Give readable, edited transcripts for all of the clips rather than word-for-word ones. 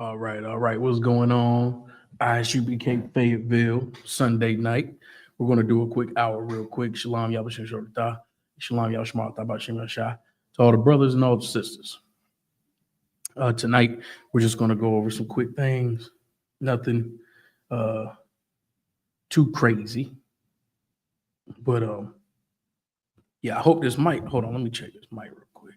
All right. What's going on? I.S.U.P.K. Fayetteville, Sunday night. We're going to do a quick hour real quick. Shalom, Yahweh Shortah. Shalom, Yahweh Shema, Tabashim Yashah. To all the brothers and all the sisters. Tonight, we're just going to go over some quick things. Nothing too crazy. But, yeah, I hope this mic. Hold on, let me check this mic real quick.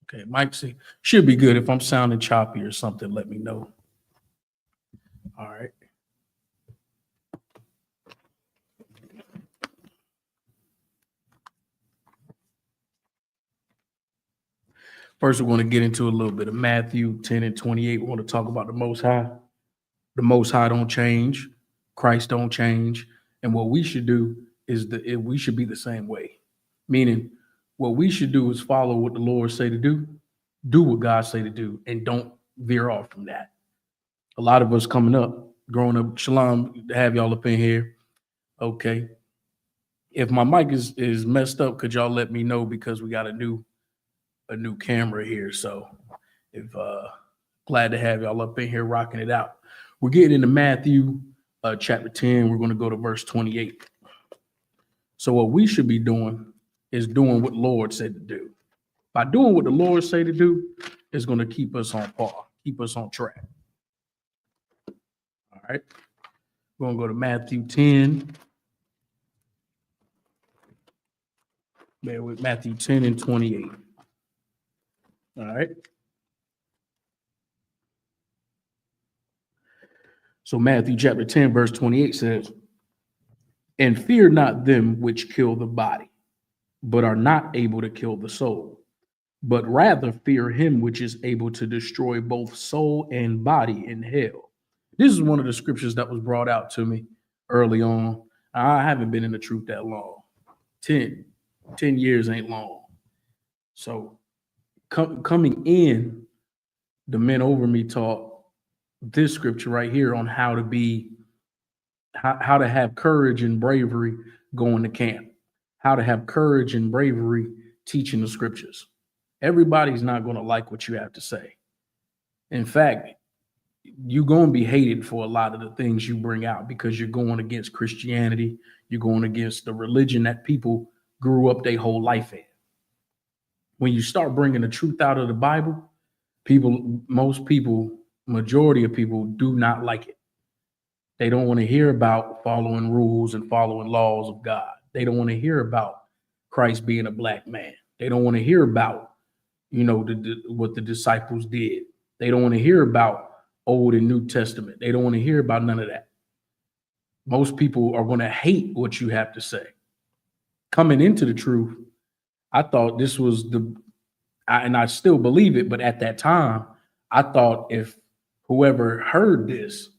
Okay, Mike, see, should be good. If I'm sounding choppy or something, let me know. All right. First, we're going to get into a little bit of Matthew 10 and 28. We want to talk about the Most High. The Most High don't change. Christ don't change. And what we should do is we should be the same way. Meaning, what we should do is follow what the Lord say to do what God say to do, and don't veer off from that. A lot of us coming up, growing up, Shalom, to have y'all up in here. Okay. If my mic is messed up, could y'all let me know, because we got a new camera here. So if glad to have y'all up in here rocking it out. We're getting into Matthew chapter 10. We're going to go to verse 28. So what we should be doing is doing what the Lord said to do. By doing what the Lord say to do, it's going to keep us on par, keep us on track. All right. We're going to go to Matthew 10. Bear with Matthew 10 and 28. All right. So Matthew chapter 10, verse 28 says, "And fear not them which kill the body, but are not able to kill the soul, but rather fear him which is able to destroy both soul and body in hell." This is one of the scriptures that was brought out to me early on. I haven't been in the truth that long. 10 years ain't long. So coming in, the men over me taught this scripture right here on how to have courage and bravery going to camp, how to have courage and bravery teaching the scriptures. Everybody's not going to like what you have to say. In fact, you're going to be hated for a lot of the things you bring out, because you're going against Christianity. You're going against the religion that people grew up their whole life in. When you start bringing the truth out of the Bible, majority of people do not like it. They don't want to hear about following rules and following laws of God. They don't want to hear about Christ being a black man. They don't want to hear about, what the disciples did. They don't want to hear about Old and New Testament. They don't want to hear about none of that. Most people are going to hate what you have to say. Coming into the truth, I thought this was and I still believe it, but at that time, I thought if whoever heard this,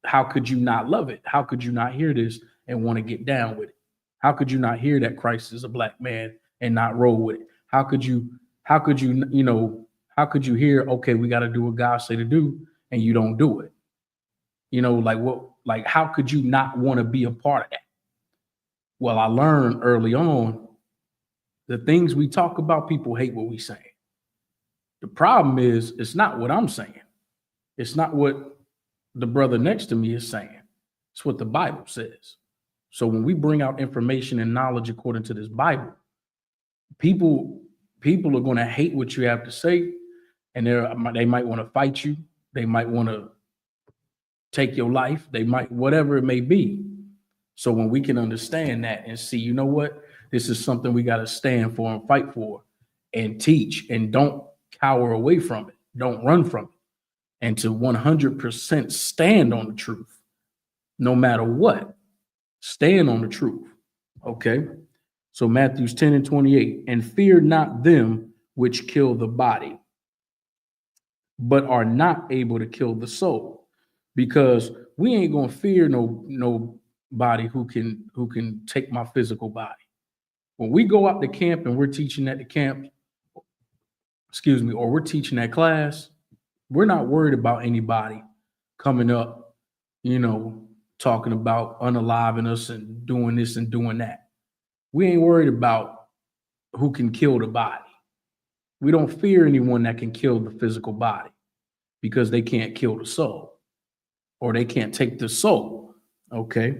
how could you not love it? How could you not hear this and want to get down with it? How could you not hear that Christ is a black man and not roll with it? How could you hear, okay, we got to do what God say to do, and you don't do it? How could you not want to be a part of that? Well, I learned early on, the things we talk about, people hate what we say. The problem is, it's not what I'm saying. It's not what the brother next to me is saying. It's what the Bible says. So when we bring out information and knowledge according to this Bible, people are going to hate what you have to say, and they might want to fight you. They might want to take your life. They might, whatever it may be. So when we can understand that and see, you know what, this is something we got to stand for and fight for and teach, and don't cower away from it. Don't run from it. And to 100% stand on the truth, no matter what. Stand on the truth. Okay. So Matthew 10 and 28, "And fear not them which kill the body, but are not able to kill the soul." Because we ain't gonna fear nobody who can take my physical body. When we go out to camp and we're teaching at the camp, or we're teaching that class, we're not worried about anybody coming up, talking about unaliving us and doing this and doing that. We ain't worried about who can kill the body. We don't fear anyone that can kill the physical body because they can't kill the soul or they can't take the soul. Okay.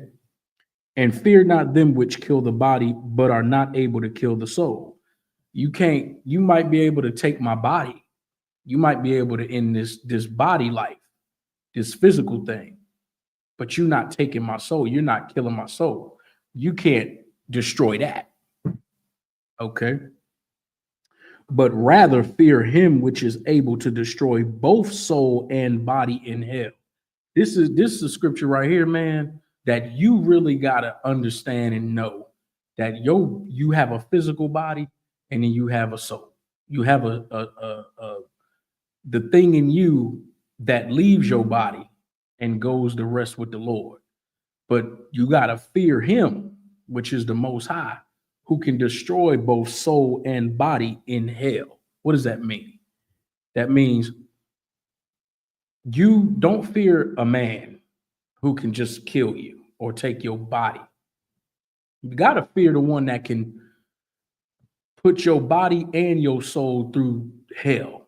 And fear not them which kill the body, but are not able to kill the soul. You might be able to take my body. You might be able to end this body life, this physical thing, but you're not taking my soul. You're not killing my soul. You can't destroy that. Okay. But rather fear him which is able to destroy both soul and body in hell. This is a scripture right here, man, that you really gotta understand and know that you have a physical body and then you have a soul. You have the thing in you that leaves your body and goes to rest with the Lord. But you gotta fear him, which is the most high, who can destroy both soul and body in hell. What does that mean? That means you don't fear a man who can just kill you or take your body. You got to fear the one that can put your body and your soul through hell.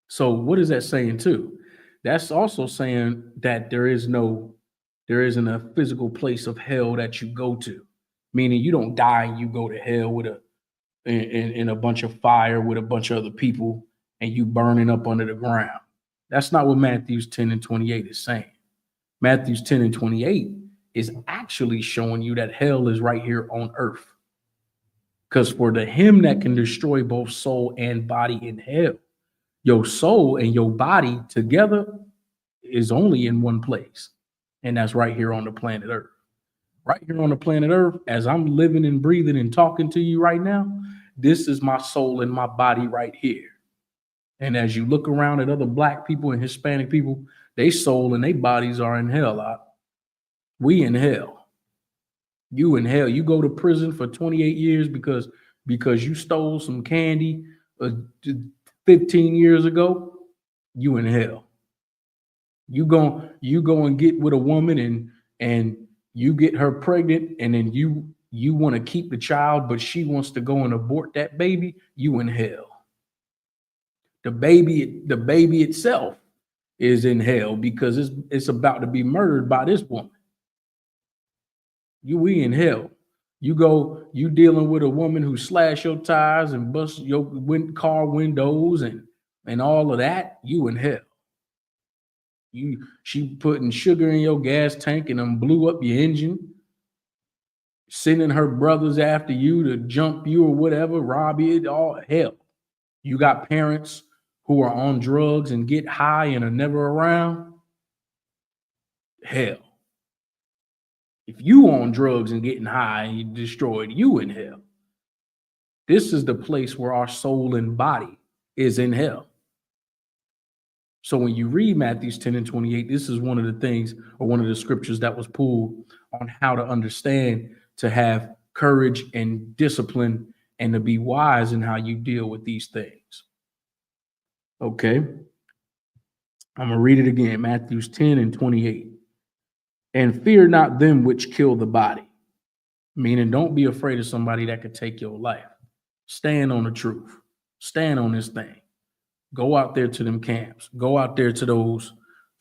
So what is that saying too? That's also saying that there isn't a physical place of hell that you go to, meaning you don't die and you go to hell with in a bunch of fire with a bunch of other people and you burning up under the ground. That's not what Matthews 10 and 28 is saying. Matthews 10 and 28 is actually showing you that hell is right here on earth. Because for the him that can destroy both soul and body in hell, your soul and your body together is only in one place. And that's right here on the planet Earth. Right here on the planet Earth, as I'm living and breathing and talking to you right now, this is my soul and my body right here. And as you look around at other Black people and Hispanic people, their soul and their bodies are in hell. We in hell. You in hell. You go to prison for 28 years because you stole some candy 15 years ago. You in hell. You go and get with a woman and you get her pregnant, and then you want to keep the child, but she wants to go and abort that baby. You in hell. The baby itself is in hell because it's about to be murdered by this woman. We in hell. You dealing with a woman who slashed your tires and bust your car windows and all of that. You in hell. She putting sugar in your gas tank and then blew up your engine, sending her brothers after you to jump you or whatever, rob you. All hell. You got parents who are on drugs and get high and are never around. Hell. If you on drugs and getting high and you destroyed, you in hell. This is the place where our soul and body is in hell. So when you read Matthews 10 and 28, this is one of the things or one of the scriptures that was pulled on how to understand, to have courage and discipline and to be wise in how you deal with these things. Okay. I'm going to read it again. Matthews 10 and 28. And fear not them which kill the body. Meaning don't be afraid of somebody that could take your life. Stand on the truth. Stand on this thing. Go out there to them camps. Go out there to those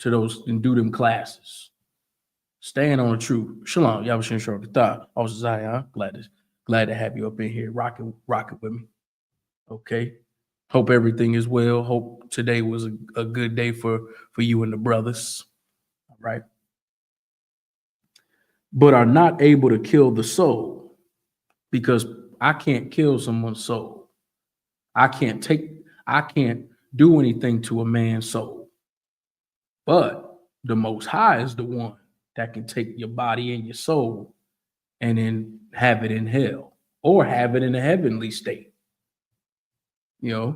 and do them classes. Stand on the truth. Shalom. Yahweh Shem thought. Also Zion. Glad to have you up in here rocking with me. Okay. Hope everything is well. Hope today was a good day for you and the brothers. All right. But are not able to kill the soul, because I can't kill someone's soul. I can't do anything to a man's soul. But the Most High is the one that can take your body and your soul and then have it in hell or have it in a heavenly state. Let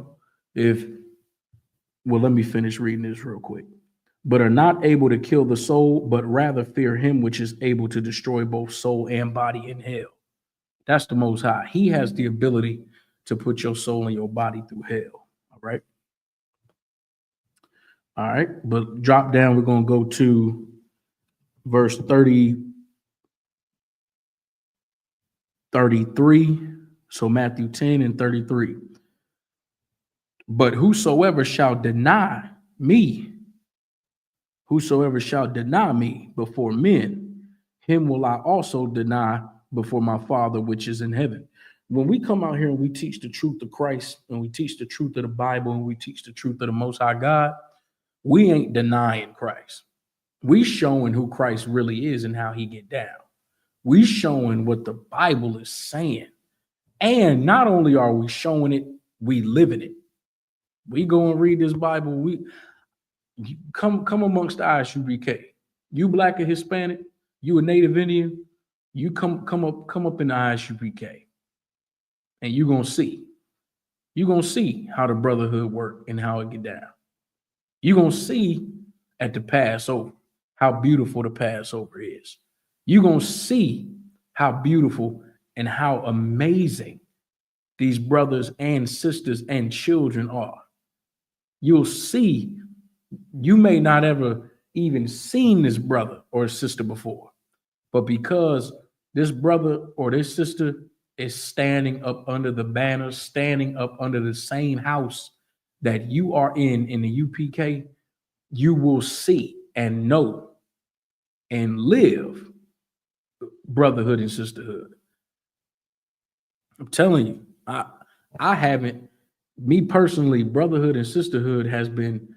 me finish reading this real quick. But are not able to kill the soul, but rather fear him which is able to destroy both soul and body in hell. That's the Most High. He has the ability to put your soul and your body through hell. All right. All right. But drop down. We're going to go to verse 33 So Matthew 10 and 33. But whosoever shall deny me before men, him will I also deny before my Father which is in heaven. When we come out here and we teach the truth of Christ, and we teach the truth of the Bible, and we teach the truth of the Most High God, we ain't denying Christ. We showing who Christ really is and how he get down. We showing what the Bible is saying. And not only are we showing it, we live in it. We go and read this Bible. We come amongst the I.S.U.P.K. You Black or Hispanic, you a Native Indian, you come up in the I.S.U.P.K. and you're gonna see. You're gonna see how the brotherhood work and how it get down. You're gonna see at the Passover how beautiful the Passover is. You're gonna see how beautiful and how amazing these brothers and sisters and children are. You'll see. You may not ever even seen this brother or sister before, but because this brother or this sister is standing up under the banner, standing up under the same house that you are in the U.P.K, you will see and know and live brotherhood and sisterhood. I'm telling you, I haven't, me personally, brotherhood and sisterhood has been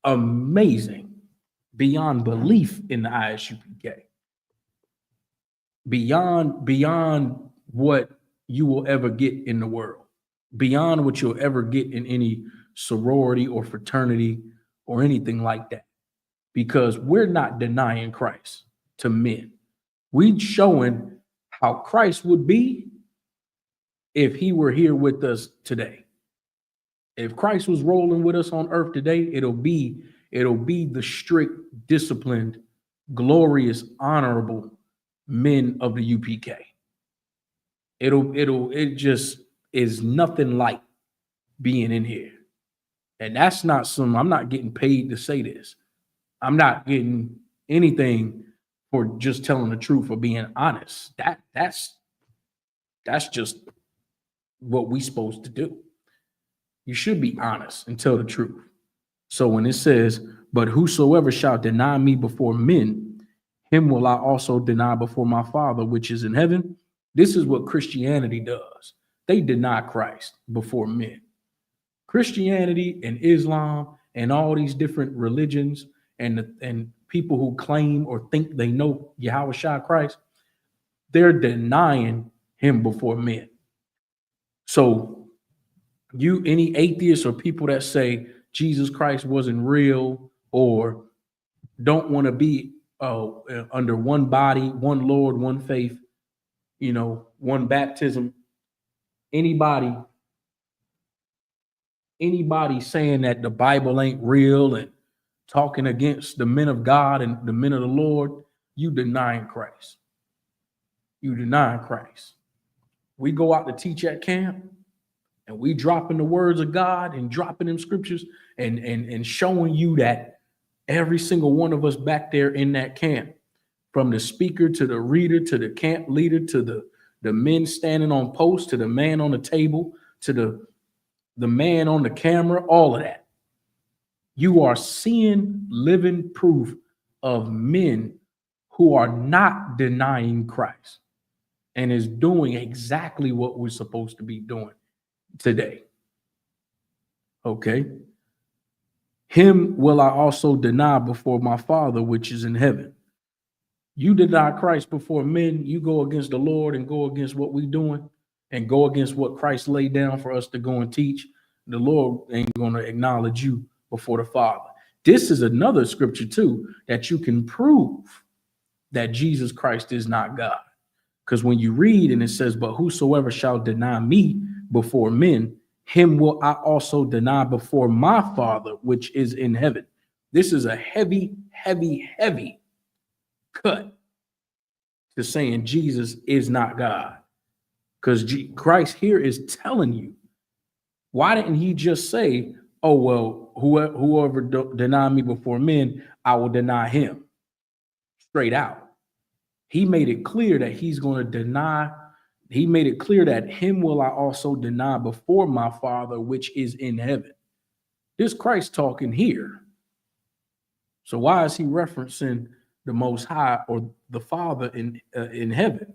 amazing beyond belief in the I.S.U.P.K. Beyond what you will ever get in the world, beyond what you'll ever get in any sorority or fraternity or anything like that, because we're not denying Christ to men. We're showing how Christ would be if he were here with us today. If Christ was rolling with us on earth today, it'll be the strict, disciplined, glorious, honorable men of the U.P.K. It just is nothing like being in here. And that's not I'm not getting paid to say this. I'm not getting anything for just telling the truth or being honest. That's just what we supposed to do. You should be honest and tell the truth. So when it says, but whosoever shall deny me before men, him will I also deny before my Father which is in heaven. This is what Christianity does. They deny Christ before men. Christianity and Islam and all these different religions and people who claim or think they know Yahawashi Christ, they're denying him before men. So any atheists or people that say Jesus Christ wasn't real or don't want to be under one body, one Lord, one faith, one baptism, anybody saying that the Bible ain't real and talking against the men of God and the men of the Lord, you denying Christ. You denying Christ. We go out to teach at camp and we dropping the words of God and dropping them scriptures and showing you that every single one of us back there in that camp, from the speaker to the reader to the camp leader to the men standing on post to the man on the table to the man on the camera, all of that. You are seeing living proof of men who are not denying Christ and is doing exactly what we're supposed to be doing today. Okay. Him will I also deny before my Father which is in heaven. You deny Christ before men, you go against the Lord and go against what we're doing and go against what Christ laid down for us to go and teach. The Lord ain't going to acknowledge you before the Father. This is another scripture too that you can prove that Jesus Christ is not God. Because when you read and it says, but whosoever shall deny me before men, him will I also deny before my Father which is in heaven. This is a heavy, heavy, heavy cut to saying Jesus is not God. Because Christ here is telling you, why didn't he just say, oh, well, whoever deny me before men, I will deny him straight out. He made it clear that he's going to deny he made it clear that him will I also deny before my Father which is in heaven. This Christ talking here. So why is he referencing the Most High or the Father in heaven?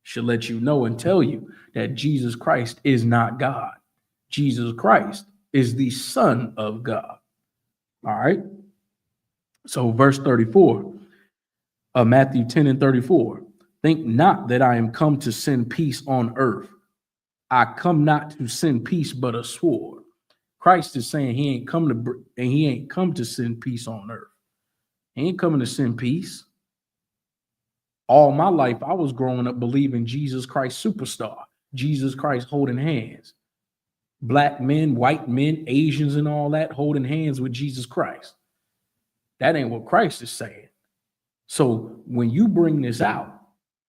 Should let you know and tell you that Jesus Christ is not God. Jesus Christ is the Son of God. All right. So verse 34, Matthew 10 and 34. Think not that I am come to send peace on earth. I come not to send peace, but a sword. Christ is saying he ain't come to send peace on earth. He ain't coming to send peace. All my life, I was growing up believing Jesus Christ superstar, Jesus Christ holding hands. Black men, white men, Asians, and all that holding hands with Jesus Christ. That ain't what Christ is saying. So when you bring this out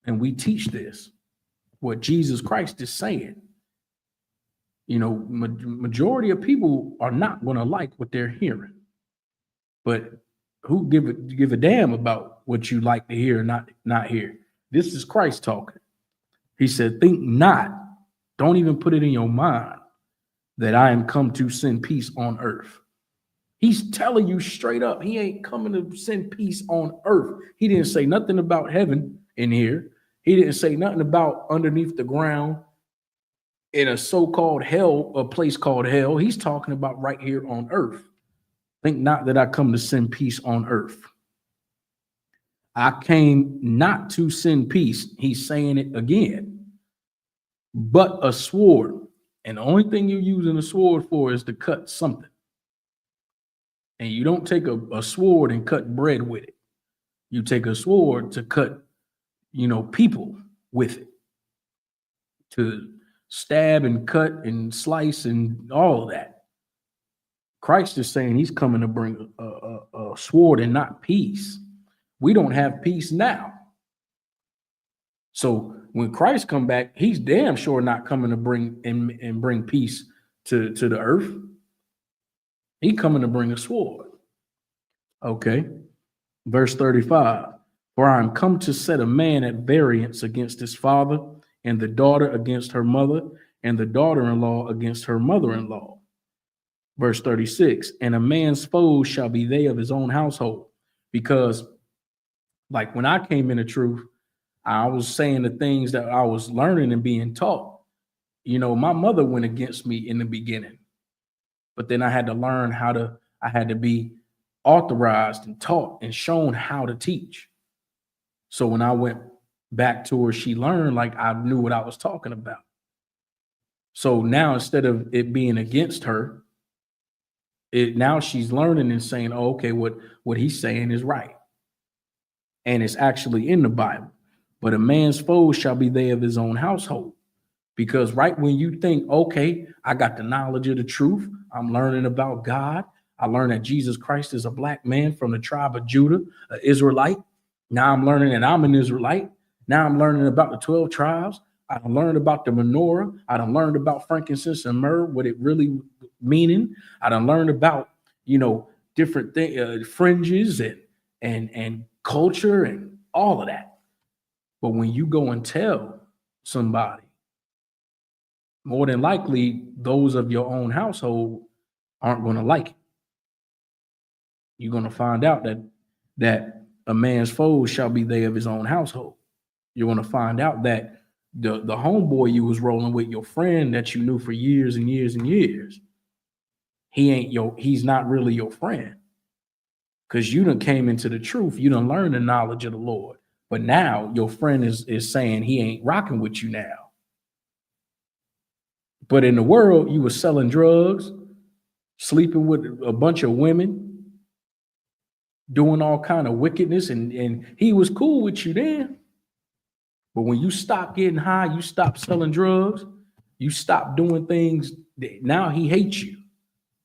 and we teach this, what Jesus Christ is saying, you know, majority of people are not going to like what they're hearing. But who give a damn about what you like to hear or not hear? This is Christ talking. He said, think not, don't even put it in your mind that I am come to send peace on earth. He's telling you straight up, he ain't coming to send peace on earth. He didn't say nothing about heaven in here. He didn't say nothing about underneath the ground in a so-called hell, a place called hell. He's talking about right here on earth. Think not that I come to send peace on earth. I came not to send peace. He's saying it again. But a sword. And the only thing you're using a sword for is to cut something. And you don't take a sword and cut bread with it. You take a sword to cut, people with it. To stab and cut and slice and all of that. Christ is saying he's coming to bring a sword and not peace. We don't have peace now. So when Christ come back, he's damn sure not coming to bring peace to the earth. He coming to bring a sword. Okay. Verse 35. For I am come to set a man at variance against his father, and the daughter against her mother, and the daughter-in-law against her mother-in-law. Verse 36. And a man's foes shall be they of his own household. Because like when I came into truth, I was saying the things that I was learning and being taught. My mother went against me in the beginning, but then I had to learn I had to be authorized and taught and shown how to teach. So when I went back to her, she learned like I knew what I was talking about. So now instead of it being against her, now she's learning and saying, oh, okay, what he's saying is right. And it's actually in the Bible. But a man's foes shall be they of his own household. Because right when you think, okay, I got the knowledge of the truth, I'm learning about God. I learned that Jesus Christ is a black man from the tribe of Judah, an Israelite. Now I'm learning that I'm an Israelite. Now I'm learning about the 12 tribes. I learned about the menorah. I done learned about frankincense and myrrh, what it really meaning. I done learned about, different things, fringes and culture and all of that. But when you go and tell somebody, more than likely, those of your own household aren't going to like it. You're going to find out that a man's foes shall be they of his own household. You're going to find out that the homeboy you was rolling with, your friend that you knew for years and years and years, he's not really your friend. Because you done came into the truth. You done learned the knowledge of the Lord. But now your friend is saying he ain't rocking with you now. But in the world, you were selling drugs, sleeping with a bunch of women, doing all kind of wickedness, and he was cool with you then. But when you stop getting high, you stop selling drugs, you stop doing things, now he hates you.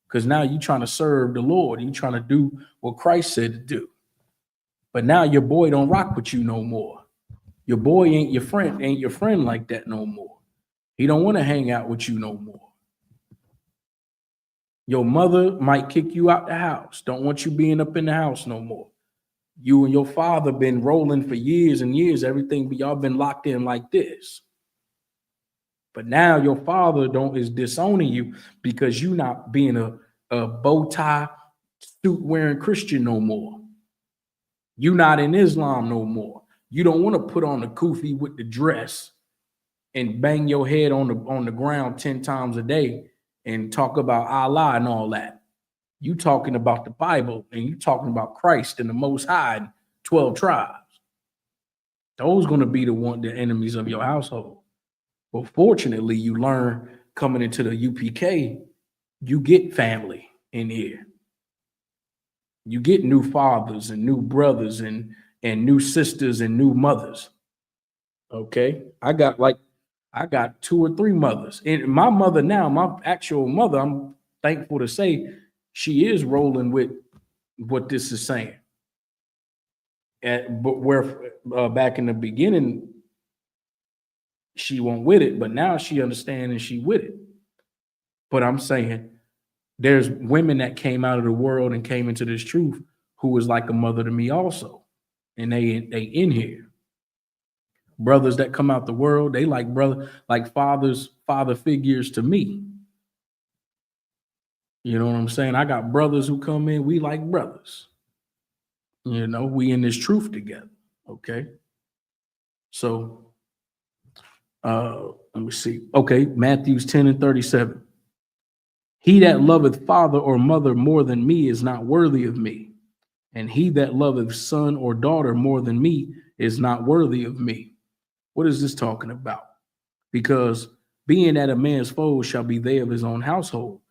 Because now you're trying to serve the Lord. You're trying to do what Christ said to do. But now your boy don't rock with you no more. Your boy ain't your friend like that no more. He don't want to hang out with you no more. Your mother might kick you out the house. Don't want you being up in the house no more. You and your father been rolling for years and years. Everything, y'all been locked in like this. But now your father is disowning you because you not being a bow tie suit wearing Christian no more. You not in Islam no more. You don't want to put on the kufi with the dress and bang your head on the ground 10 times a day and talk about Allah and all that. You talking about the Bible and you talking about Christ and the Most High and 12 tribes. Those going to be the enemies of your household. But fortunately, you learn coming into the UPK, you get family in here. You get new fathers and new brothers and new sisters and new mothers. Okay. I got 2 or 3 mothers. And my mother now, my actual mother, I'm thankful to say she is rolling with what this is saying. But where back in the beginning, she went with it, but now she understands and she with it. But I'm saying there's women that came out of the world and came into this truth who was like a mother to me also. And they in here. Brothers that come out the world, they like father figures to me. You know what I'm saying? I got brothers who come in, we like brothers. You know, we in this truth together. Okay. So let me see. Okay, Matthews 10:37. He that loveth father or mother more than me is not worthy of me. And he that loveth son or daughter more than me is not worthy of me. What is this talking about? Because being that a man's foes shall be they of his own household.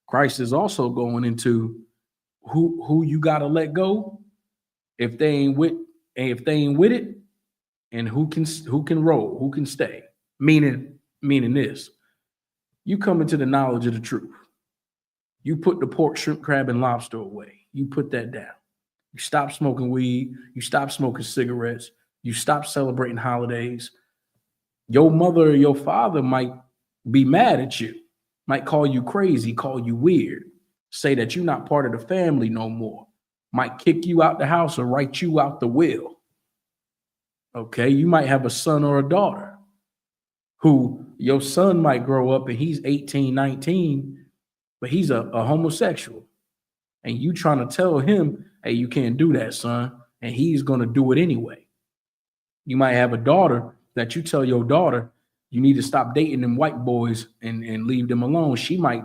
Christ is also going into who you got to let go if they ain't with it, and who can roll, who can stay. Meaning this. You come into the knowledge of the truth. You put the pork, shrimp, crab, and lobster away. You put that down. You stop smoking weed. You stop smoking cigarettes. You stop celebrating holidays. Your mother or your father might be mad at you, might call you crazy, call you weird, say that you're not part of the family no more, might kick you out the house or write you out the will. Okay, you might have a son or a daughter who your son might grow up and he's 18, 19, but he's a homosexual. And you trying to tell him, hey, you can't do that, son. And he's going to do it anyway. You might have a daughter that you tell your daughter, you need to stop dating them white boys and leave them alone. She might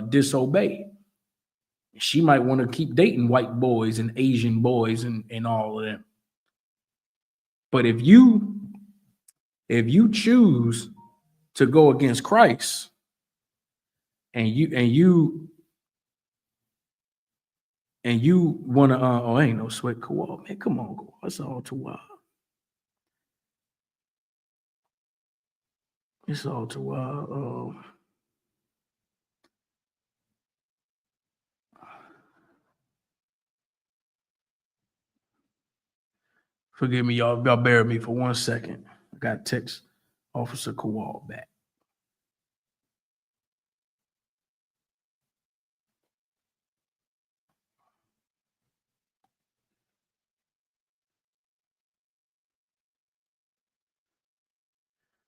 disobey. She might want to keep dating white boys and Asian boys and all of them. But if you choose to go against Christ and you want to ain't no sweat co-op, man, come on, go. It's all too wild. It's all too wild. Forgive me, y'all. Y'all bear with me for 1 second. I got text Officer Kowal back.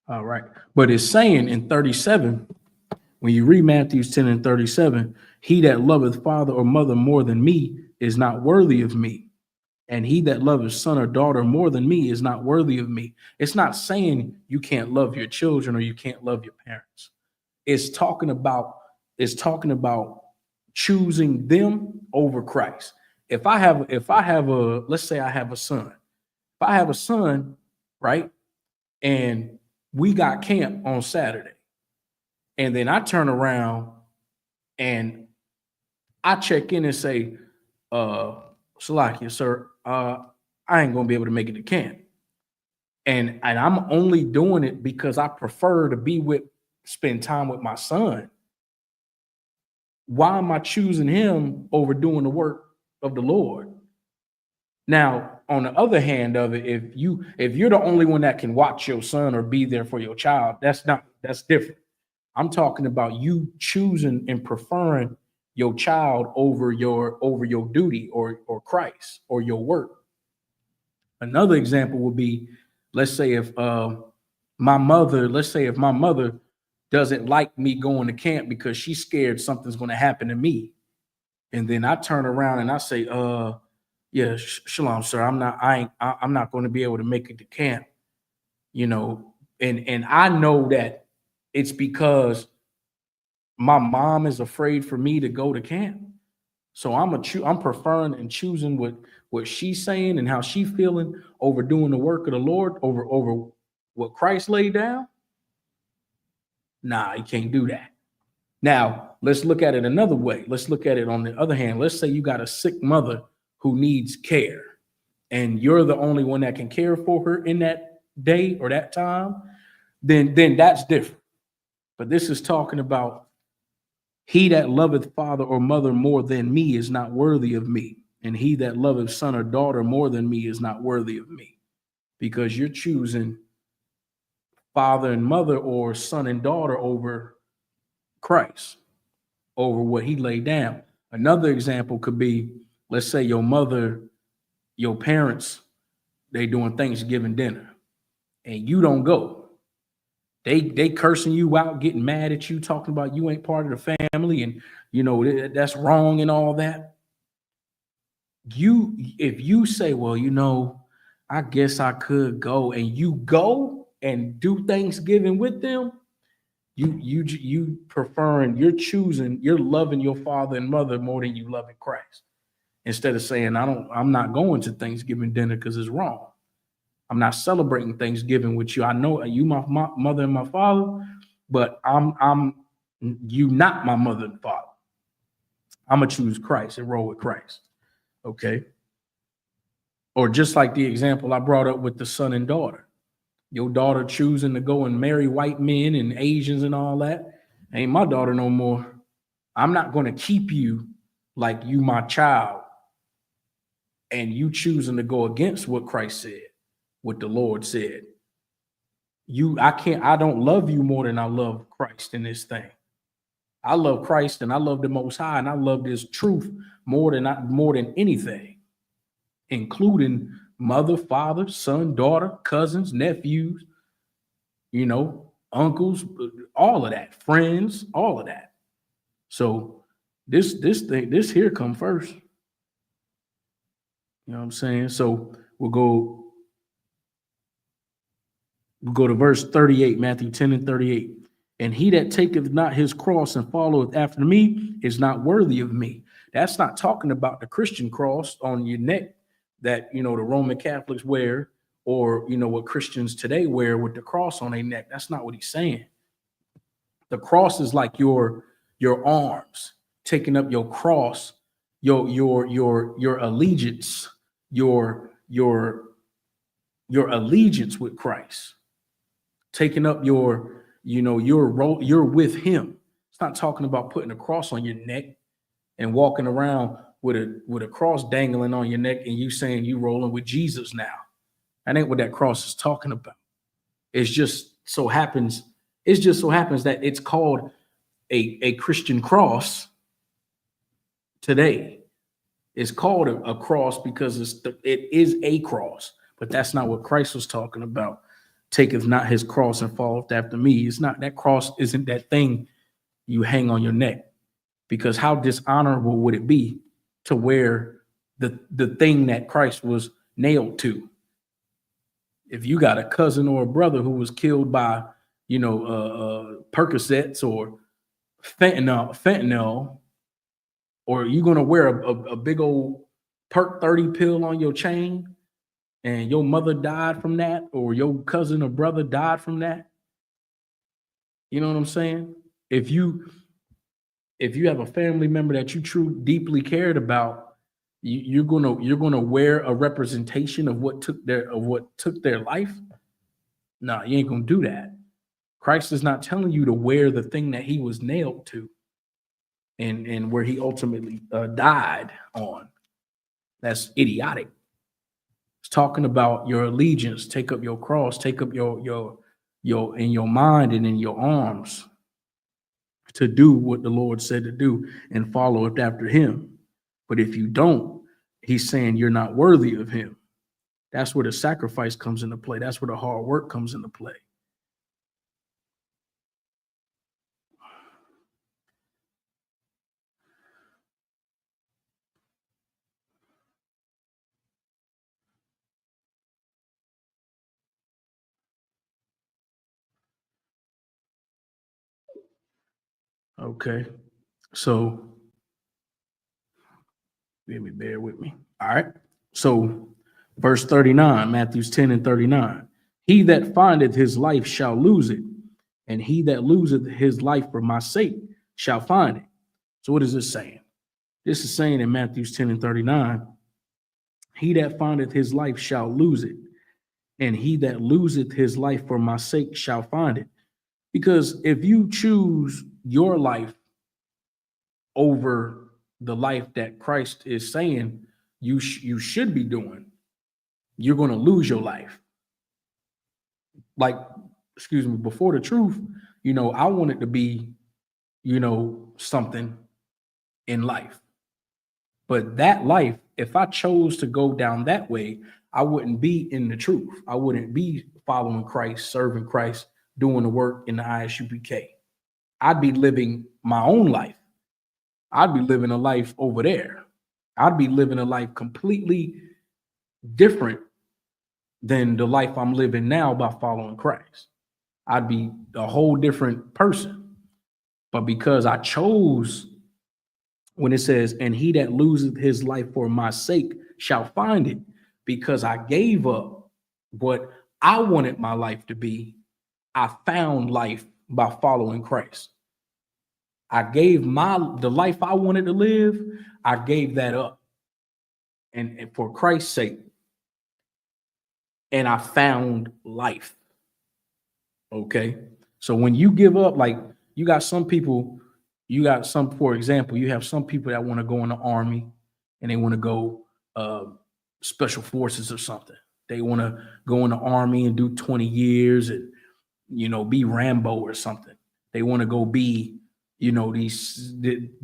All right. But it's saying in 37, when you read Matthew 10:37, he that loveth father or mother more than me is not worthy of me. And he that loveth son or daughter more than me is not worthy of me. It's not saying you can't love your children or you can't love your parents. It's talking about choosing them over Christ. If I have let's say I have a son. If I have a son, right? And we got camp on Saturday. And then I turn around and I check in and say, Salakia, sir, I ain't gonna be able to make it to camp. And I'm only doing it because I prefer to spend time with my son. Why am I choosing him over doing the work of the Lord? Now, on the other hand of it, if you're the only one that can watch your son or be there for your child, that's different. I'm talking about you choosing and preferring your child over your duty or Christ or your work. Another example would be, let's say if my mother, let's say if my mother doesn't like me going to camp because she's scared something's going to happen to me, and then I turn around and I say, yeah, shalom, sir, I'm not going to be able to make it to camp, you know, and I know that it's because my mom is afraid for me to go to camp. So I'm preferring and choosing what she's saying and how she feeling over doing the work of the Lord over what Christ laid down. Nah, you can't do that. Now, let's look at it another way. Let's look at it on the other hand. Let's say you got a sick mother who needs care, and you're the only one that can care for her in that day or that time, then that's different. But this is talking about he that loveth father or mother more than me is not worthy of me. And he that loveth son or daughter more than me is not worthy of me. Because you're choosing father and mother or son and daughter over Christ, over what he laid down. Another example could be, let's say your mother, your parents, they doing Thanksgiving dinner and you don't go. They cursing you out, getting mad at you, talking about you ain't part of the family and you know that's wrong and all that. If you say, well, you know, I guess I could go, and you go and do Thanksgiving with them, you preferring, you're choosing, you're loving your father and mother more than you loving Christ. Instead of saying, I'm not going to Thanksgiving dinner because it's wrong. I'm not celebrating Thanksgiving with you. I know you my mother and my father, but I'm you not my mother and father. I'm gonna choose Christ and roll with Christ. Okay. Or just like the example I brought up with the son and daughter. Your daughter choosing to go and marry white men and Asians and all that. Ain't my daughter no more. I'm not going to keep you like you my child and you choosing to go against what Christ said, what the Lord said. I don't love you more than I love Christ in this thing. I love Christ and I love the Most High and I love this truth more than anything, including mother, father, son, daughter, cousins, nephews, you know, uncles, all of that, friends, all of that. So this here come first. You know what I'm saying? So we'll go to verse 38, Matthew 10 and 38. And he that taketh not his cross and followeth after me is not worthy of me. That's not talking about the Christian cross on your neck that, you know, the Roman Catholics wear, or, you know, what Christians today wear with the cross on their neck. That's not what he's saying. The cross is like your arms, taking up your cross, your allegiance, your allegiance with Christ, taking up your, you know, you're with him. It's not talking about putting a cross on your neck and walking around with a cross dangling on your neck and you saying you rolling with Jesus now. That ain't what that cross is talking about. It just so happens that it's called a Christian cross today. It's called a cross because it is a cross, but that's not what Christ was talking about. Taketh not his cross and followeth after me. It's not, that cross isn't that thing you hang on your neck, because how dishonorable would it be to wear the thing that Christ was nailed to? If you got a cousin or a brother who was killed by, you know, Percocets or fentanyl, or you gonna wear a big old Perk 30 pill on your chain and your mother died from that, or your cousin or brother died from that? You know what I'm saying? If you have a family member that you deeply cared about, you're gonna wear a representation of what took their life. No, you ain't gonna do that. Christ is not telling you to wear the thing that he was nailed to and where he ultimately died on. That's idiotic. It's talking about your allegiance. Take up your cross. Take up your in your mind and in your arms to do what the Lord said to do and follow it after him. But if you don't, he's saying you're not worthy of him. That's where the sacrifice comes into play. That's where the hard work comes into play. Okay. So maybe bear with me. All right. So verse 39, Matthew 10 and 39. He that findeth his life shall lose it, and he that loseth his life for my sake shall find it. So what is this saying? This is saying in Matthew 10 and 39, he that findeth his life shall lose it, and he that loseth his life for my sake shall find it. Because if you choose your life over the life that Christ is saying you should be doing, you're going to lose your life. Like, excuse me, before the truth, I wanted to be, something in life. But that life, if I chose to go down that way, I wouldn't be in the truth. I wouldn't be following Christ, serving Christ, doing the work in the I.S.U.P.K. I'd be living my own life. I'd be living a life over there. I'd be living a life completely different than the life I'm living now by following Christ. I'd be a whole different person. But because I chose, when it says, and he that loseth his life for my sake shall find it, because I gave up what I wanted my life to be, I found life by following Christ. I gave the life I wanted to live, I gave that up. And for Christ's sake, and I found life. Okay. So when you give up, like for example, you have some people that want to go in the army and they want to go special forces or something. They want to go in the army and do 20 years and, be Rambo or something. They want to go be,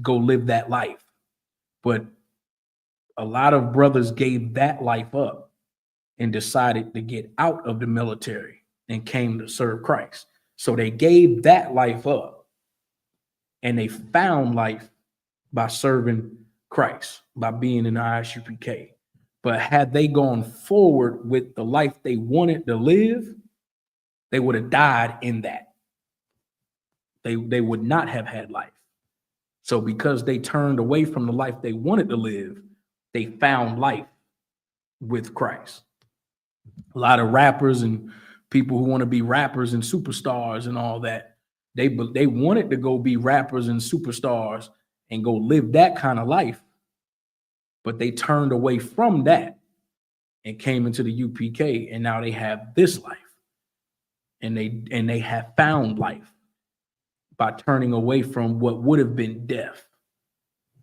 go live that life. But a lot of brothers gave that life up and decided to get out of the military and came to serve Christ. So they gave that life up and they found life by serving Christ, by being in the I.S.U.P.K. But had they gone forward with the life they wanted to live, they would have died in that. They would not have had life. So because they turned away from the life they wanted to live, they found life with Christ. A lot of rappers and people who want to be rappers and superstars and all that, they wanted to go be rappers and superstars and go live that kind of life, but they turned away from that and came into the UPK, and now they have this life, and they have found life by turning away from what would have been death.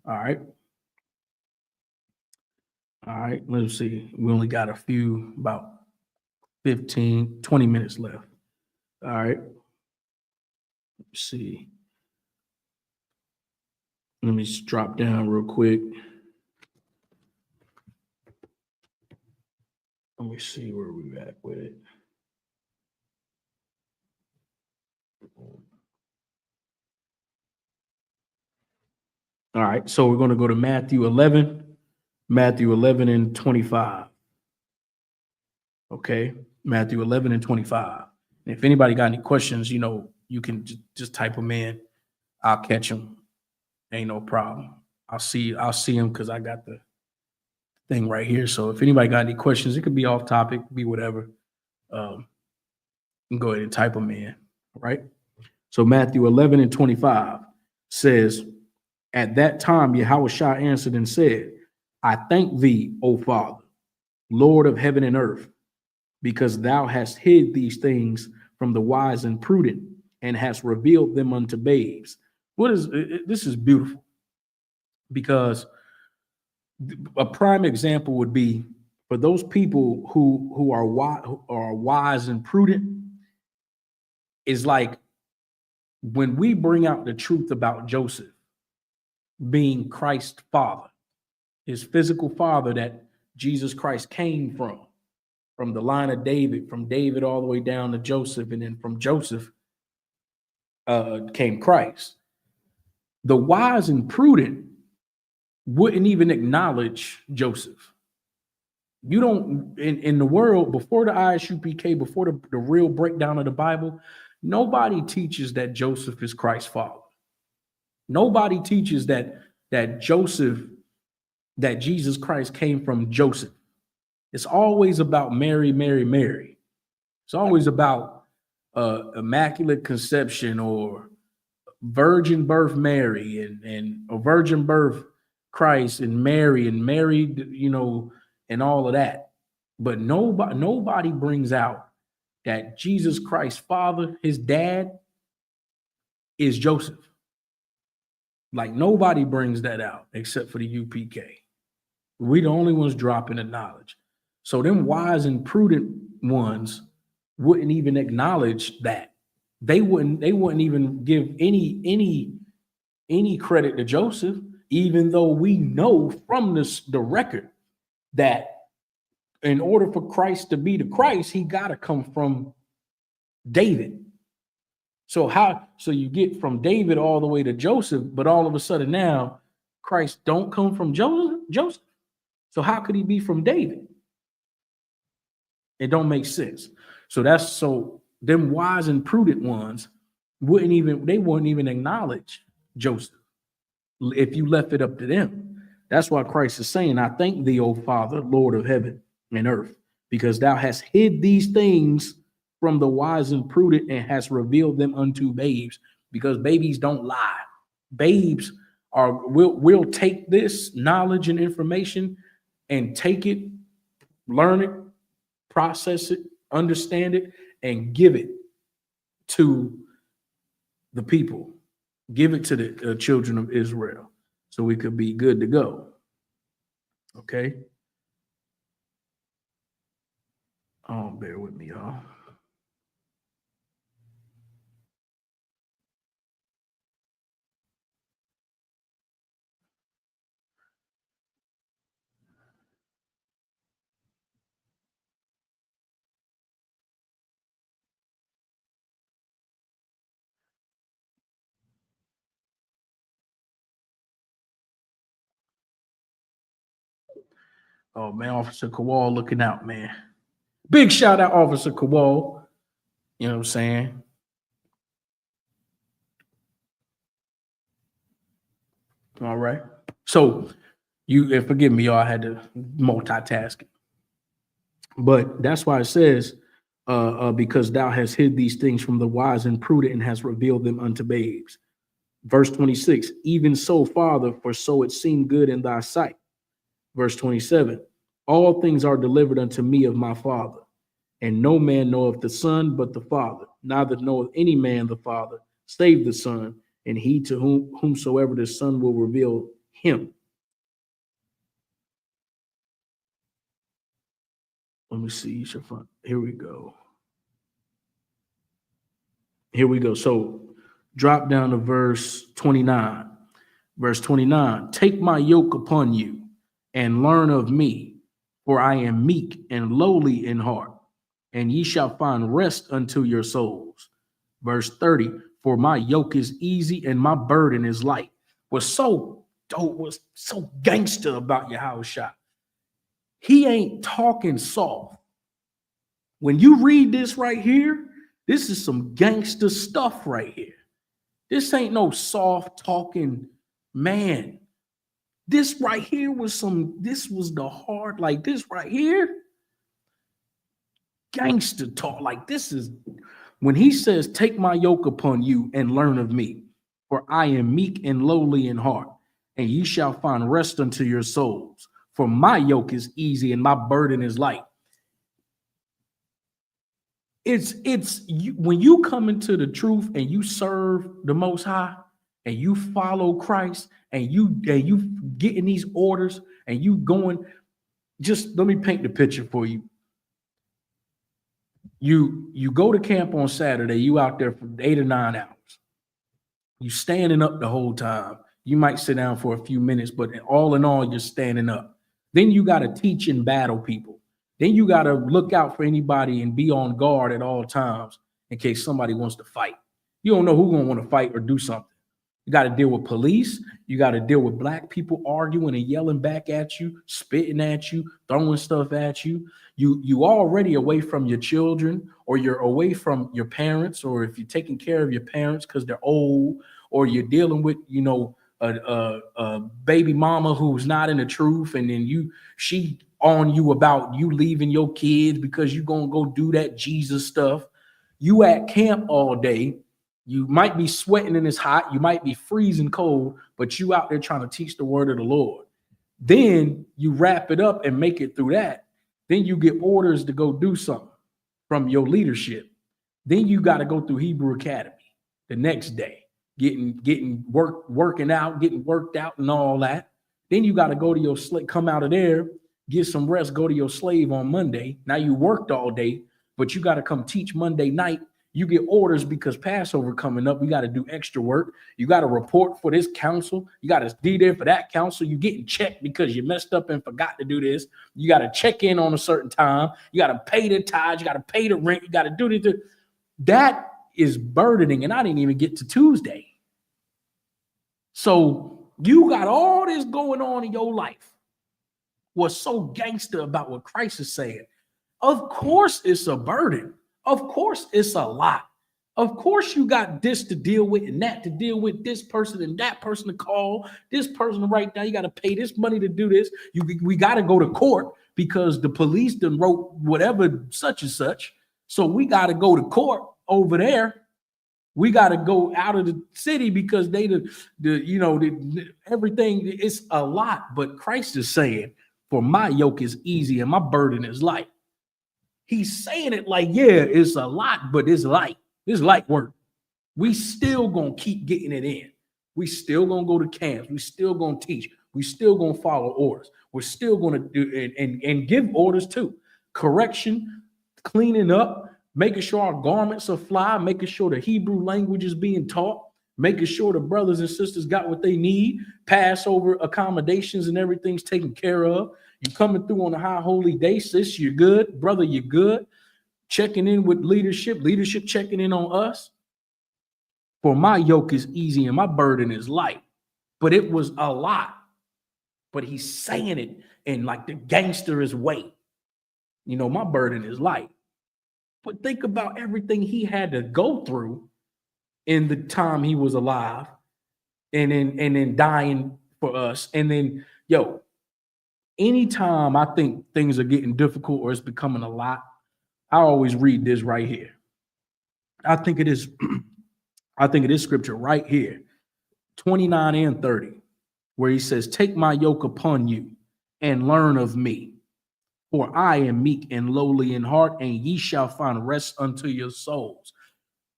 All right. Let's see. We only got about 15, 20 minutes left. All right. Let's see. Let me just drop down real quick. Let me see where we're at with it. All right. So we're going to go to Matthew 11 and 25. Okay. Matthew 11 and 25. And if anybody got any questions, you can just type them in. I'll catch them. Ain't no problem. I'll see them because I got the thing right here. So if anybody got any questions, it could be off topic, be whatever. You can go ahead and type them in. All right. So Matthew 11 and 25 says, at that time, Yahushua answered and said, I thank thee, O Father, Lord of heaven and earth, because thou hast hid these things from the wise and prudent and hast revealed them unto babes. This is beautiful, because a prime example would be for those people who are wise and prudent, is like when we bring out the truth about Joseph being Christ's father, his physical father that Jesus Christ came from the line of David, from David all the way down to Joseph, and then from Joseph came Christ. The wise and prudent wouldn't even acknowledge Joseph. You don't, in the world, before the I.S.U.P.K, before the real breakdown of the Bible, nobody teaches that Joseph is Christ's father. Nobody teaches that Jesus Christ came from Joseph. It's always about Mary, Mary, Mary. It's always about immaculate conception or virgin birth Mary and a virgin birth Christ and Mary, and all of that. But nobody brings out that Jesus Christ's father, his dad, is Joseph. Like nobody brings that out except for the UPK. We the only ones dropping the knowledge. So them wise and prudent ones wouldn't even acknowledge that. They wouldn't even give any credit to Joseph, even though we know from the record that in order for Christ to be the Christ, he got to come from David. So you get from David all the way to Joseph, but all of a sudden now Christ don't come from Joseph. So how could he be from David? It don't make sense. So them wise and prudent ones wouldn't even acknowledge Joseph if you left it up to them. That's why Christ is saying, I thank thee, O Father, Lord of heaven and earth, because thou hast hid these things from the wise and prudent and hast revealed them unto babes, because babies don't lie. Babes will take this knowledge and information and take it, learn it, process it, understand it, and give it to the people. Give it to the children of Israel so we could be good to go. Okay? Oh, bear with me, y'all. Oh, man, Officer Kowal looking out, man. Big shout out, Officer Kowal. You know what I'm saying? All right. So and forgive me, y'all, I had to multitask. But that's why it says, because thou hast hid these things from the wise and prudent and hast revealed them unto babes. Verse 26, even so, Father, for so it seemed good in thy sight. Verse 27, all things are delivered unto me of my Father, and no man knoweth the Son but the Father, neither knoweth any man the Father, save the Son, and he to whomsoever the Son will reveal him. Let me see. Here we go. Here we go. So drop down to verse 29. Verse 29, take my yoke upon you and learn of me, for I am meek and lowly in heart, and ye shall find rest unto your souls. Verse 30, for my yoke is easy and my burden is light. Was so dope, was so gangster about YAHANNA. He ain't talking soft. When you read this right here, this is some gangster stuff right here. This ain't no soft talking, man. This right here was the hard, like this right here, gangster talk. Like this is when he says, take my yoke upon you and learn of me, for I am meek and lowly in heart, and ye shall find rest unto your souls. For my yoke is easy and my burden is light. When you come into the truth and you serve the Most High and you follow Christ and you getting these orders and you going, just let me paint the picture for you. You go to camp on Saturday, you out there for 8 or 9 hours. You standing up the whole time. You might sit down for a few minutes, but all in all, you're standing up. Then you got to teach and battle people. Then you got to look out for anybody and be on guard at all times in case somebody wants to fight. You don't know who's going to want to fight or do something. You got to deal with police. You got to deal with black people arguing and yelling back at you, spitting at you, throwing stuff at you. You already away from your children, or you're away from your parents, or if you're taking care of your parents because they're old, or you're dealing with, you know, a baby mama who's not in the truth, and then she on you about you leaving your kids because you gonna go do that Jesus stuff. You at camp all day. You might be sweating and it's hot. You might be freezing cold, but you out there trying to teach the word of the Lord. Then you wrap it up and make it through that. Then you get orders to go do something from your leadership. Then you got to go through Hebrew Academy the next day, working out, getting worked out and all that. Then you got to go to your come out of there, get some rest, go to your slave on Monday. Now you worked all day, but you got to come teach Monday night. You get orders because Passover coming up. You got to do extra work. You got to report for this council. You got to be there for that council. You getting checked because you messed up and forgot to do this. You got to check in on a certain time. You got to pay the tithes. You got to pay the rent. You got to do this. That is burdening. And I didn't even get to Tuesday. So you got all this going on in your life. What's so gangster about what Christ is saying? Of course it's a burden. Of course it's a lot. Of course you got this to deal with and that to deal with, this person and that person to call, this person to write down. You got to pay this money to do this. We got to go to court because the police done wrote whatever such and such. So we got to go to court over there. We got to go out of the city because everything, it's a lot. But Christ is saying, for my yoke is easy and my burden is light. He's saying it like, yeah, it's a lot, but it's light. It's light work. We still gonna keep getting it in. We still gonna go to camps. We still gonna teach. We still gonna follow orders. We're still gonna do and give orders too. Correction, cleaning up, making sure our garments are fly, making sure the Hebrew language is being taught, making sure the brothers and sisters got what they need, Passover accommodations and everything's taken care of. You coming through on a high holy day, sis, you're good. Brother, you're good. Checking in with leadership checking in on us. For my yoke is easy and my burden is light. But it was a lot. But he's saying it in like the gangster's way. You know, my burden is light. But think about everything he had to go through in the time he was alive and then dying for us. And then, anytime I think things are getting difficult or it's becoming a lot, I always read this right here. I think it is scripture right here, 29 and 30, where he says, take my yoke upon you and learn of me, for I am meek and lowly in heart, and ye shall find rest unto your souls.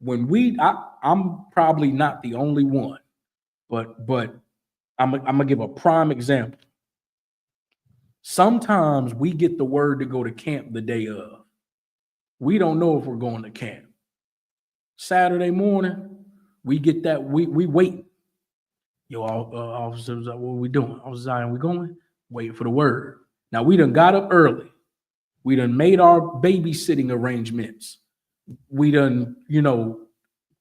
I'm probably not the only one, but I'm gonna give a prime example. Sometimes we get the word to go to camp the day of. We don't know if we're going to camp. Saturday morning, we get that, we wait. Officers, what are we doing? Zion, we going? Waiting for the word. Now, we done got up early. We done made our babysitting arrangements. We done,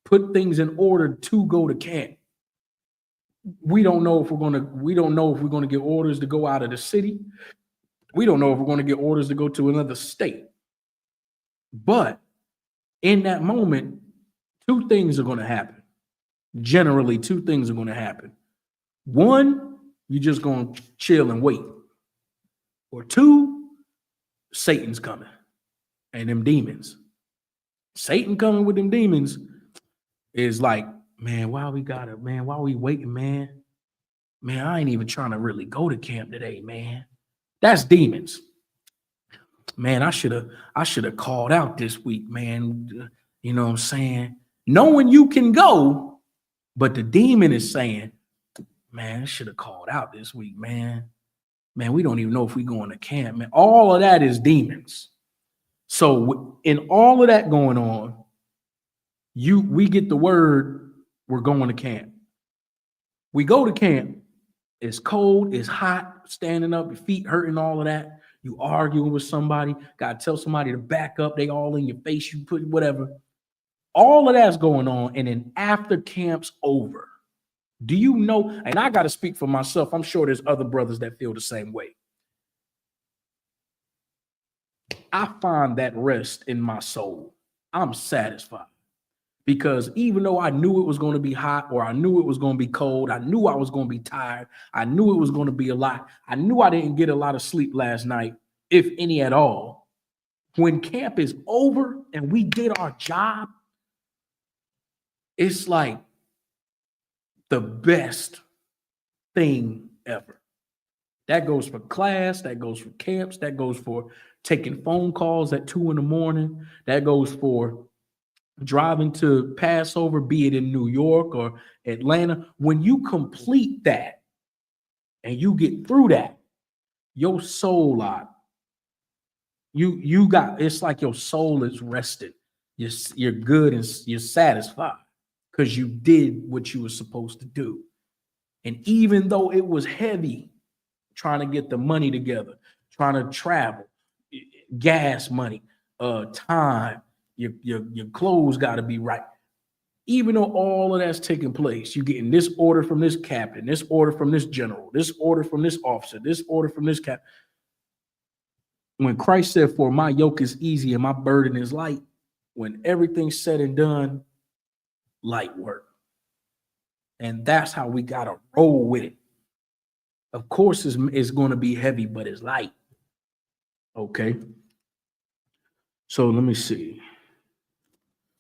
put things in order to go to camp. We don't know if we're going to get orders to go out of the city. We don't know if we're going to get orders to go to another state. But in that moment, two things are going to happen. Generally, two things are going to happen. One, you're just going to chill and wait. Or two, Satan's coming and them demons. Satan coming with them demons is like, man, why we waiting, man? Man, I ain't even trying to really go to camp today, man. That's demons. Man, I should have called out this week, man. You know what I'm saying? Knowing you can go, but the demon is saying, man, I should have called out this week, man. Man, we don't even know if we going to camp, man. All of that is demons. So in all of that going on, we get the word, we're going to camp. We go to camp. It's cold, it's hot, standing up, your feet hurting, all of that. You arguing with somebody, got to tell somebody to back up. They all in your face, you put whatever. All of that's going on. And then after camp's over, do you know, and I got to speak for myself, I'm sure there's other brothers that feel the same way. I find that rest in my soul. I'm satisfied Because even though I knew it was going to be hot or I knew it was going to be cold, I knew I was going to be tired, I knew it was going to be a lot, I knew I didn't get a lot of sleep last night, if any at all. When camp is over and we did our job, it's like the best thing ever. That goes for class, that goes for camps, that goes for taking phone calls at 2 a.m. That goes for driving to Passover, be it in New York or Atlanta. When you complete that and you get through that, your soul out. You got, it's like your soul is rested. You're good and you're satisfied because you did what you were supposed to do. And even though it was heavy, trying to get the money together, trying to travel, gas money, time, your clothes got to be right. Even though all of that's taking place, you're getting this order from this captain, this order from this general, this order from this officer, this order from this captain. When Christ said, "For my yoke is easy and my burden is light," when everything's said and done, light work. And that's how we got to roll with it. Of course, it's going to be heavy, but it's light. Okay. So let me see.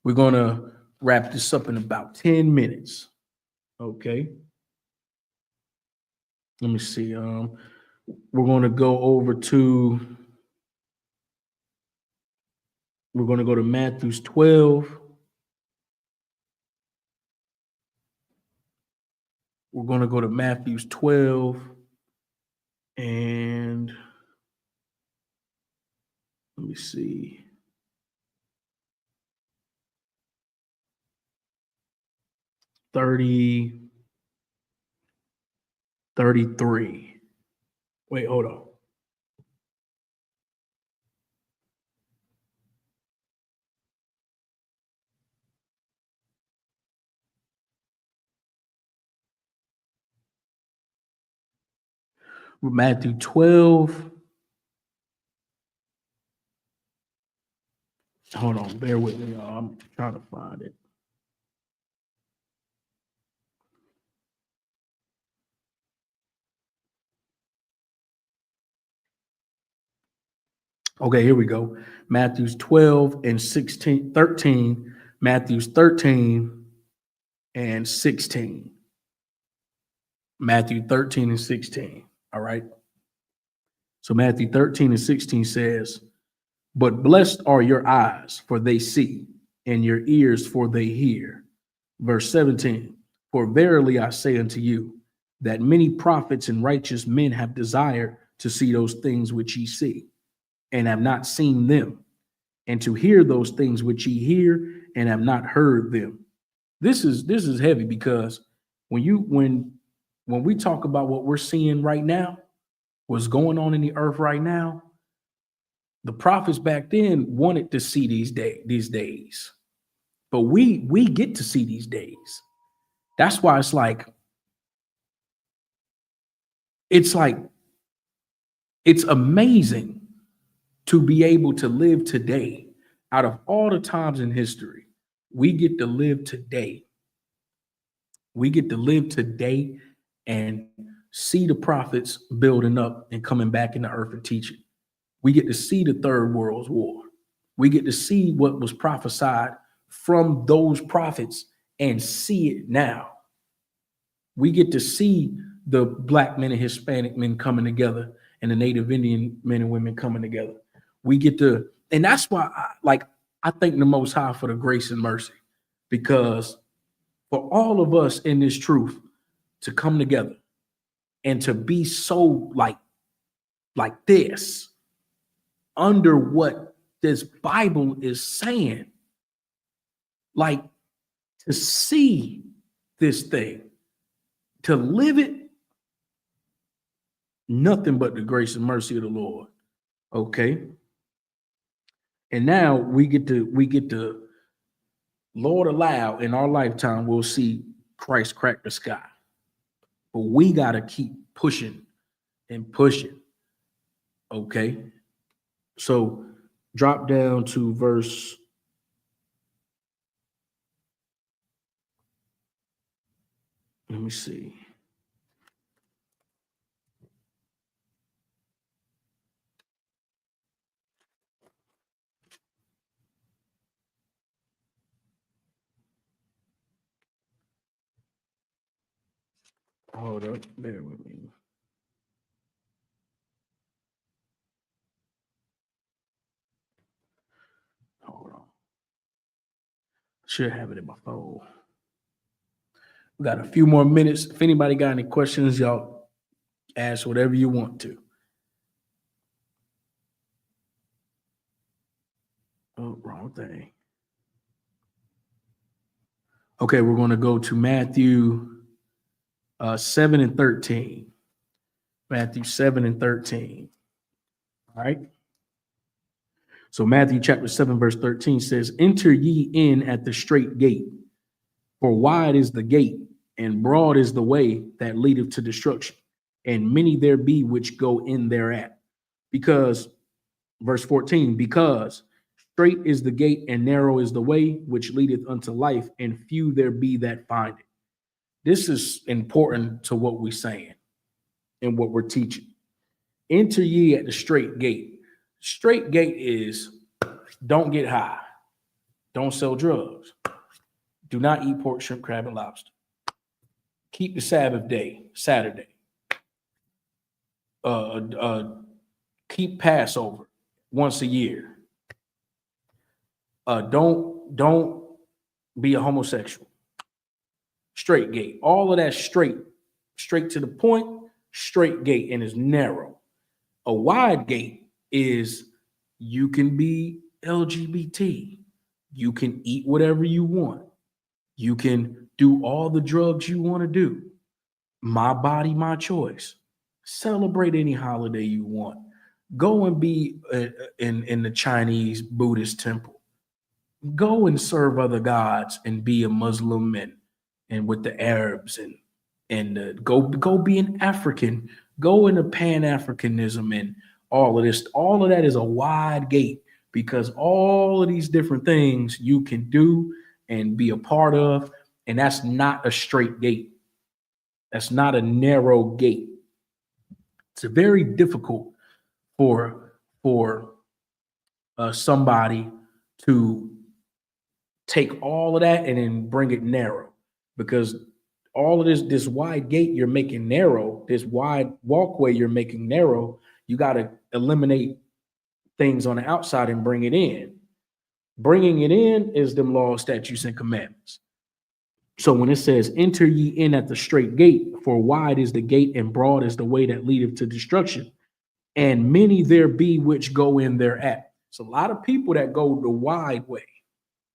We're going to wrap this up in about 10 minutes. Okay. Let me see. We're going to go over to, we're going to go to Matthew's 12. We're going to go to Matthew's 12 and let me see. 30, 33. Wait, hold on. Matthew 12. Hold on, bear with me, y'all. I'm trying to find it. Okay, here we go. Matthew's 12 and 16, 13. Matthew's 13 and 16. Matthew 13 and 16. All right. So Matthew 13 and 16 says, "But blessed are your eyes, for they see, and your ears, for they hear." Verse 17, "For verily I say unto you, that many prophets and righteous men have desired to see those things which ye see, and have not seen them, and to hear those things which ye hear, and have not heard them." This is heavy because when we talk about what we're seeing right now, what's going on in the earth right now, the prophets back then wanted to see these days, but we get to see these days. That's why it's amazing to be able to live today. Out of all the times in history, we get to live today. We get to live today and see the prophets building up and coming back in the earth and teaching. We get to see the Third World War. We get to see what was prophesied from those prophets and see it now. We get to see the Black men and Hispanic men coming together and the Native Indian men and women coming together. We get to, and that's why I thank the Most High for the grace and mercy, because for all of us in this truth to come together and to be so like this under what this Bible is saying, like to see this thing, to live it, nothing but the grace and mercy of the Lord. Okay. And now we get to, Lord allow, in our lifetime, we'll see Christ crack the sky. But we got to keep pushing and pushing. Okay. So drop down to verse Let me see. Hold up, bear with me. Hold on. Should have it in my phone. We got a few more minutes. If anybody got any questions, y'all ask whatever you want to. Oh, wrong thing. Okay, we're going to go to Matthew 7 and 13. Matthew 7 and 13. All right. So Matthew chapter 7, verse 13 says, enter ye in at the straight gate, for wide is the gate, and broad is the way that leadeth to destruction, and many there be which go in thereat. Because, verse 14, because straight is the gate and narrow is the way which leadeth unto life, and few there be that find it. This is important to what we're saying and what we're teaching. Enter ye at the straight gate. Straight gate is don't get high, don't sell drugs, do not eat pork, shrimp, crab, and lobster. Keep the Sabbath day, Saturday. Keep Passover once a year. Don't be a homosexual. Straight gate. All of that straight to the point, straight gate, and is narrow. A wide gate is you can be LGBT. You can eat whatever you want. You can do all the drugs you want to do. My body, my choice. Celebrate any holiday you want. Go and be in the Chinese Buddhist temple. Go and serve other gods and be a Muslim and with the Arabs and go be an African. Go into Pan-Africanism and all of this. All of that is a wide gate because all of these different things you can do and be a part of, and that's not a straight gate. That's not a narrow gate. It's very difficult for somebody to take all of that and then bring it narrow, because all of this wide gate you're making narrow, this wide walkway you're making narrow, you got to eliminate things on the outside and bring it in. Bringing it in is them laws, statutes, and commandments. So when it says, enter ye in at the straight gate, for wide is the gate and broad is the way that leadeth to destruction, and many there be which go in thereat. It's a lot of people that go the wide way.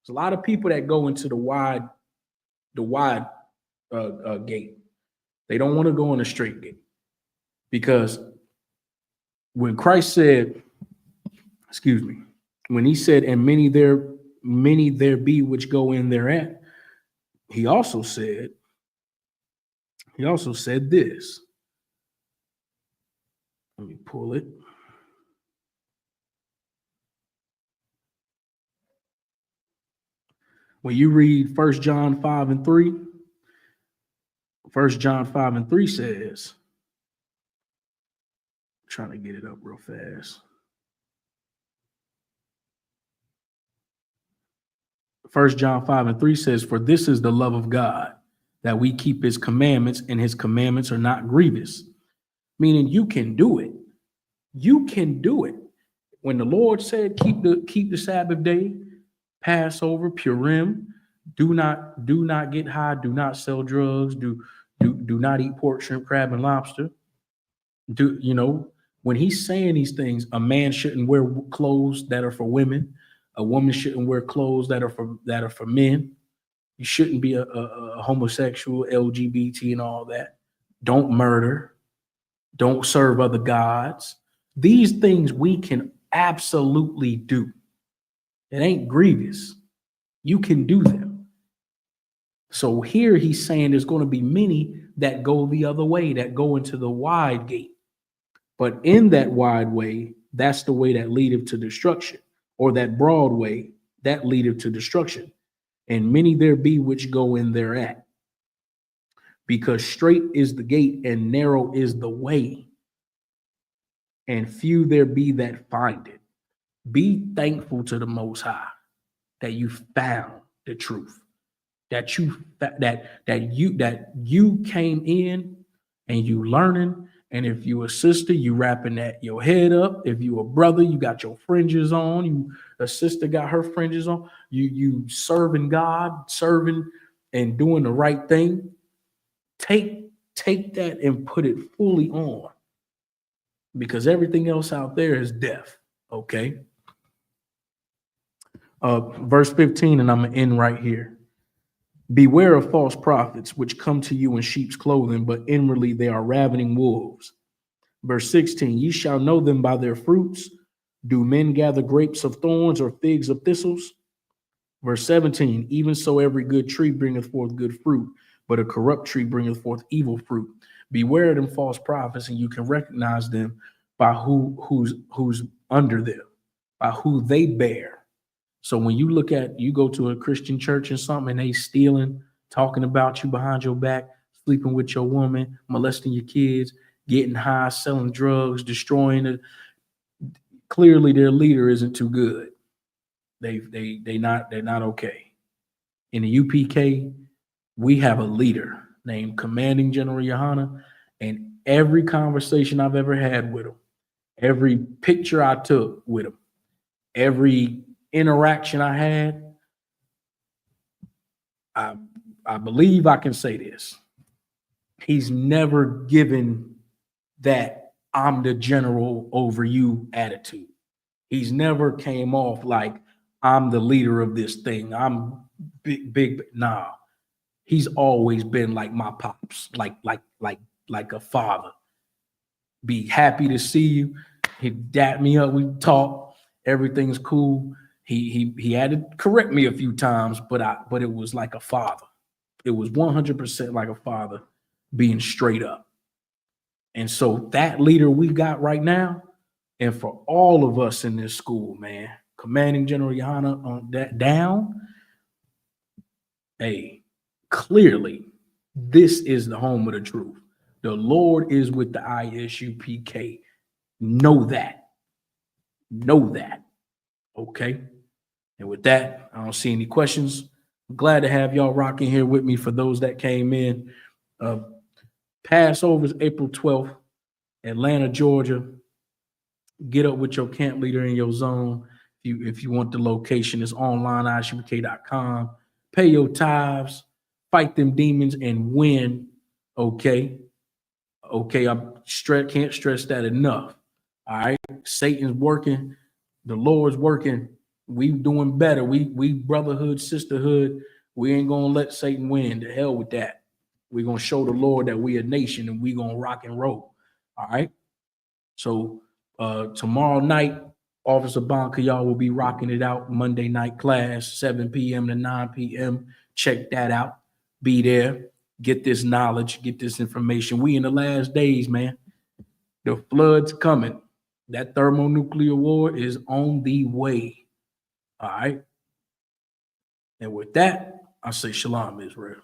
There's a lot of people that go into the wide gate. They don't want to go in the straight gate, because when Christ said, when he said, and many there be which go in thereat, he also said this. Let me pull it. When you read 1 John 5 and 3, 1 John 5 and 3 says, I'm trying to get it up real fast. 1 John 5 and 3 says, for this is the love of God, that we keep his commandments, and his commandments are not grievous. Meaning you can do it. You can do it. When the Lord said, keep the Sabbath day, Passover, Purim, do not get high, do not sell drugs, do not eat pork, shrimp, crab, and lobster. When he's saying these things, a man shouldn't wear clothes that are for women. A woman shouldn't wear clothes that are for men. You shouldn't be a homosexual, LGBT, and all that. Don't murder. Don't serve other gods. These things we can absolutely do. It ain't grievous. You can do them. So here he's saying there's going to be many that go the other way, that go into the wide gate. But in that wide way, that's the way that leadeth to destruction, or that broad way that leadeth to destruction. And many there be which go in thereat. because straight is the gate and narrow is the way, and few there be that find it. Be thankful to the Most High that you found the truth, that you came in and you learning. And if you a sister, you wrapping that your head up. If you a brother, you got your fringes on. You a sister got her fringes on. You serving God, serving and doing the right thing. Take that and put it fully on, because everything else out there is death. Okay. Verse 15, and I'm gonna end right here. Beware of false prophets, which come to you in sheep's clothing, but inwardly they are ravening wolves. Verse 16, ye shall know them by their fruits. Do men gather grapes of thorns or figs of thistles? Verse 17, even so every good tree bringeth forth good fruit, but a corrupt tree bringeth forth evil fruit. Beware of them false prophets, and you can recognize them by who's under them, by who they bear. So when you go to a Christian church or something, and they stealing, talking about you behind your back, sleeping with your woman, molesting your kids, getting high, selling drugs, destroying it, clearly their leader isn't too good. They're not okay. In the UPK, we have a leader named Commanding General YAHANNA, and every conversation I've ever had with him, every picture I took with him, every interaction I had, I believe I can say this. He's never given that I'm the general over you attitude. He's never came off like I'm the leader of this thing. I'm big. Nah, he's always been like my pops, like a father. Be happy to see you. He'd dap me up. We talk. Everything's cool. He had to correct me a few times, but it was like a father. It was 100% like a father, being straight up. And so that leader we got right now, and for all of us in this school, man, Commanding General YAHANNA on that down, hey, clearly this is the home of the truth. The Lord is with the I.S.U.P.K. Know that. Know that. Okay. And with that, I don't see any questions. I'm glad to have y'all rocking here with me. For those that came in, Passover is April 12th, Atlanta, Georgia. Get up with your camp leader in your zone. If you want the location, it's online, I.S.U.P.K.com. Pay your tithes, fight them demons, and win. Okay. Okay, can't stress that enough. All right. Satan's working, the Lord's working. We doing better. We brotherhood, sisterhood. We ain't gonna let Satan win. To hell with that. We're gonna show the Lord that we a nation, and we gonna rock and roll. All right. So tomorrow night, Officer Bonka, y'all will be rocking it out. Monday night class, 7 p.m. to 9 p.m. Check that out. Be there. Get this knowledge. Get this information. We in the last days, man. The flood's coming. That thermonuclear war is on the way. All right. And with that, I say shalom, Israel.